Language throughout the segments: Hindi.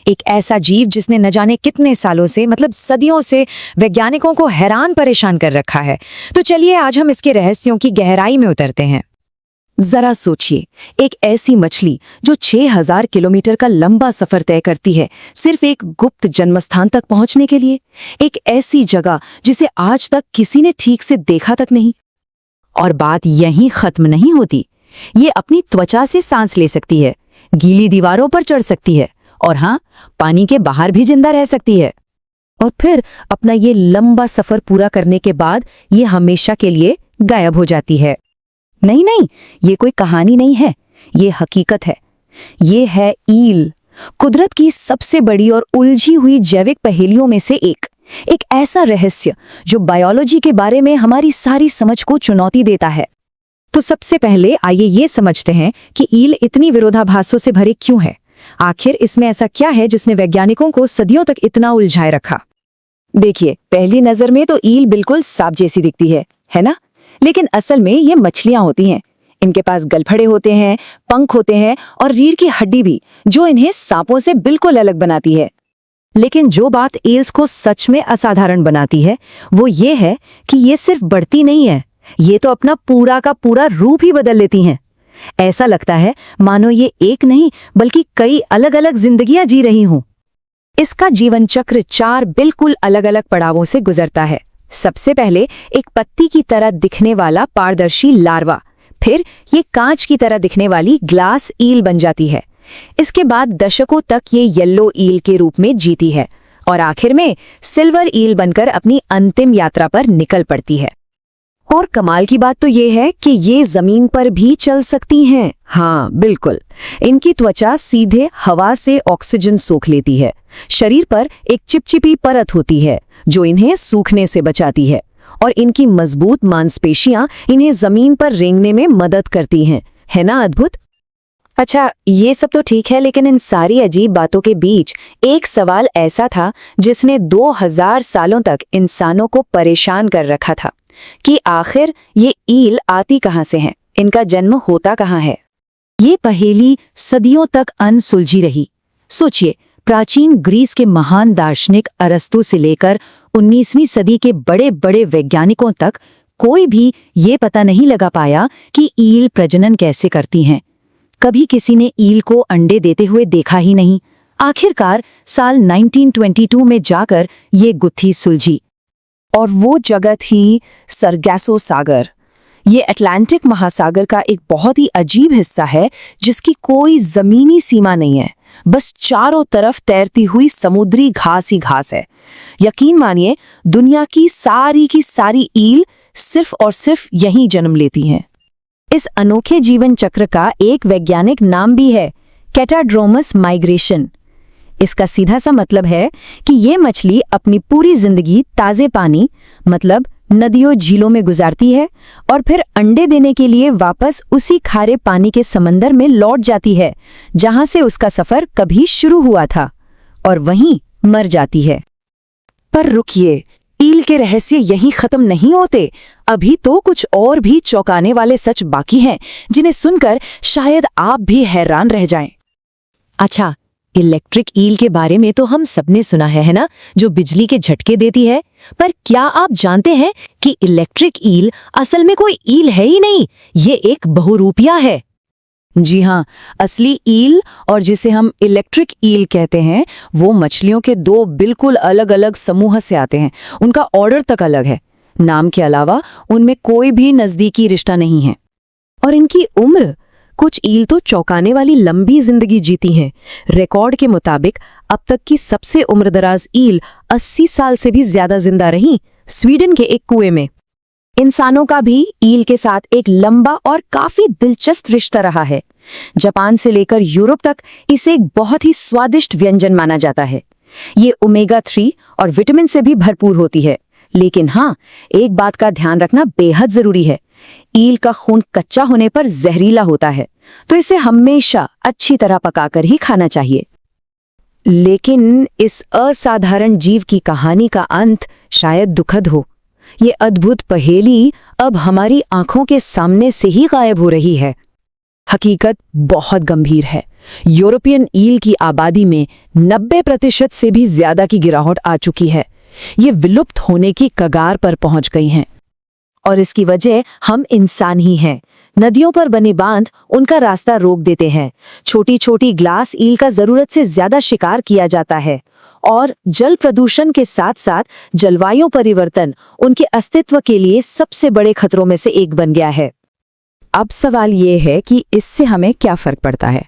एक ऐसा जीव जिसने न जाने कितने सालों से मतलब सदियों से वैज्ञानिकों को हैरान परेशान कर रखा है। तो चलिए आज हम इसके रहस्यों की गहराई में उतरते हैं। जरा सोचिए, एक ऐसी मछली जो 6000 किलोमीटर का लंबा सफर तय करती है सिर्फ एक गुप्त जन्मस्थान तक पहुंचने के लिए। एक ऐसी जगह जिसे आज तक किसी ने ठीक से देखा तक नहीं। और बात यहीं खत्म नहीं होती। ये अपनी त्वचा से सांस ले सकती है, गीली दीवारों पर चढ़ सकती है और हाँ, पानी के बाहर भी जिंदा रह सकती है। और फिर अपना ये लंबा सफर पूरा करने के बाद ये हमेशा के लिए गायब हो जाती है। नहीं, ये कोई कहानी नहीं है, ये हकीकत है। ये है ईल, कुदरत की सबसे बड़ी और उलझी हुई जैविक पहेलियों में से एक ऐसा रहस्य जो बायोलॉजी के बारे में हमारी सारी समझ को चुनौती देता है। तो सबसे पहले आइए ये समझते हैं कि ईल इतनी विरोधाभासों से भरी क्यों है। आखिर इसमें ऐसा क्या है जिसने वैज्ञानिकों को सदियों तक इतना उलझाए रखा। देखिए, पहली नजर में तो ईल बिल्कुल सांप जैसी दिखती है ना? लेकिन असल में ये मछलियां होती हैं। इनके पास गलफड़े होते हैं, पंख होते हैं और रीढ़ की हड्डी भी, जो इन्हें सांपों से बिल्कुल अलग बनाती है। लेकिन जो बात ईल्स को सच में असाधारण बनाती है वो ये है कि ये सिर्फ बढ़ती नहीं है, ये तो अपना पूरा का पूरा रूप ही बदल लेती हैं। ऐसा लगता है मानो ये एक नहीं बल्कि कई अलग अलग जिंदगियां जी रही हों। इसका जीवन चक्र 4 बिल्कुल अलग अलग पड़ावों से गुजरता है। सबसे पहले एक पत्ती की तरह दिखने वाला पारदर्शी लार्वा, फिर ये कांच की तरह दिखने वाली ग्लास ईल बन जाती है। इसके बाद दशकों तक ये येलो ईल के रूप में जीती है और आखिर में सिल्वर ईल बनकर अपनी अंतिम यात्रा पर निकल पड़ती है। और कमाल की बात तो ये है कि ये जमीन पर भी चल सकती हैं। हाँ बिल्कुल, इनकी त्वचा सीधे हवा से ऑक्सीजन सोख लेती है। शरीर पर एक चिपचिपी परत होती है जो इन्हें सूखने से बचाती है और इनकी मजबूत मांसपेशियां इन्हें जमीन पर रेंगने में मदद करती हैं। है ना अद्भुत? अच्छा, ये सब तो ठीक है, लेकिन इन सारी अजीब बातों के बीच एक सवाल ऐसा था जिसने 2000 सालों तक इंसानों को परेशान कर रखा था कि आखिर ये ईल आती कहाँ से हैं, इनका जन्म होता कहाँ है। ये पहेली सदियों तक अनसुलझी रही। सोचिए, प्राचीन ग्रीस के महान दार्शनिक अरस्तु से लेकर 19वीं सदी के बड़े बड़े वैज्ञानिकों तक कोई भी ये पता नहीं लगा पाया कि ईल प्रजनन कैसे करती हैं। कभी किसी ने ईल को अंडे देते हुए देखा ही नहीं। आखिरकार साल 1922 में जाकर ये गुत्थी सुलझी और वो जगह थी सरगैसो सागर। ये अटलांटिक महासागर का एक बहुत ही अजीब हिस्सा है जिसकी कोई जमीनी सीमा नहीं है, बस चारों तरफ तैरती हुई समुद्री घास ही घास है। यकीन मानिए, दुनिया की सारी ईल सिर्फ और सिर्फ यहीं जन्म लेती हैं। इस अनोखे जीवन चक्र का एक वैज्ञानिक नाम भी है, कैटाड्रोमस माइग्रेशन। इसका सीधा सा मतलब है कि ये मछली अपनी पूरी जिंदगी ताजे पानी मतलब नदियों झीलों में गुजारती है और फिर अंडे देने के लिए वापस उसी खारे पानी के समंदर में लौट जाती है जहां से उसका सफर कभी शुरू हुआ था, और वहीं मर जाती है। पर रुकिए, ईल के रहस्य यहीं खत्म नहीं होते। अभी तो कुछ और भी चौंकाने वाले सच बाकी हैं जिन्हें सुनकर शायद आप भी हैरान रह जाएं। अच्छा, इलेक्ट्रिक ईल के बारे में तो हम सबने सुना है ना, जो बिजली के झटके देती है। पर क्या आप जानते हैं कि इलेक्ट्रिक ईल असल में कोई ईल है ही नहीं, ये एक बहुरूपिया है। जी हाँ, असली ईल और जिसे हम इलेक्ट्रिक ईल कहते हैं वो मछलियों के 2 बिल्कुल अलग अलग समूह से आते हैं। उनका ऑर्डर तक अलग है। नाम के अलावा उनमें कोई भी नजदीकी रिश्ता नहीं है। और इनकी उम्र, कुछ ईल तो चौंकाने वाली लंबी जिंदगी जीती हैं। रिकॉर्ड के मुताबिक अब तक की सबसे उम्रदराज ईल 80 साल से भी ज्यादा जिंदा रही, स्वीडन के एक कुएं में। इंसानों का भी ईल के साथ एक लंबा और काफी दिलचस्प रिश्ता रहा है। जापान से लेकर यूरोप तक इसे एक बहुत ही स्वादिष्ट व्यंजन माना जाता है। ये ओमेगा 3 और विटामिन से भी भरपूर होती है। लेकिन हाँ, एक बात का ध्यान रखना बेहद जरूरी है। ईल का खून कच्चा होने पर जहरीला होता है, तो इसे हमेशा अच्छी तरह पकाकर ही खाना चाहिए। लेकिन इस असाधारण जीव की कहानी का अंत शायद दुखद हो। ये अद्भुत पहेली अब हमारी आंखों के सामने से ही गायब हो रही है। हकीकत बहुत गंभीर है। यूरोपियन ईल की आबादी में 90% से भी ज्यादा की गिरावट आ चुकी है। ये विलुप्त होने की कगार पर पहुंच गई हैं। और इसकी वजह हम इंसान ही हैं। नदियों पर बने बांध उनका रास्ता रोक देते हैं। छोटी छोटी ग्लास ईल का जरूरत से ज्यादा शिकार किया जाता है। और जल प्रदूषण के साथ साथ जलवायु परिवर्तन उनके अस्तित्व के लिए सबसे बड़े खतरों में से एक बन गया है। अब सवाल ये है कि इससे हमें क्या फर्क पड़ता है?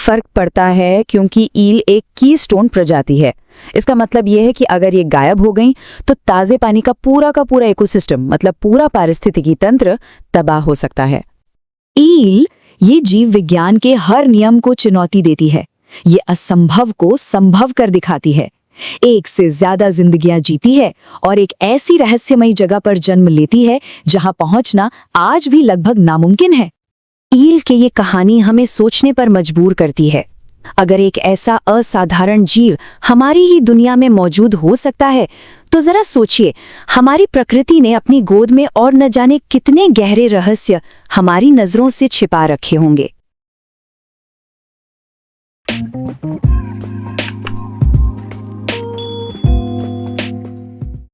फर्क पड़ता है क्योंकि ईल एक कीस्टोन प्रजाति है। इसका मतलब यह है कि अगर ये गायब हो गई तो ताजे पानी का पूरा इकोसिस्टम मतलब पूरा पारिस्थितिकी तंत्र तबाह हो सकता है। ईल ये जीव विज्ञान के हर नियम को चुनौती देती है। ये असंभव को संभव कर दिखाती है। एक से ज्यादा जिंदगियां जीती है और एक ऐसी रहस्यमयी जगह पर जन्म लेती है जहां पहुंचना आज भी लगभग नामुमकिन है। ईल की ये कहानी हमें सोचने पर मजबूर करती है। अगर एक ऐसा असाधारण जीव हमारी ही दुनिया में मौजूद हो सकता है तो जरा सोचिए, हमारी प्रकृति ने अपनी गोद में और न जाने कितने गहरे रहस्य हमारी नजरों से छिपा रखे होंगे।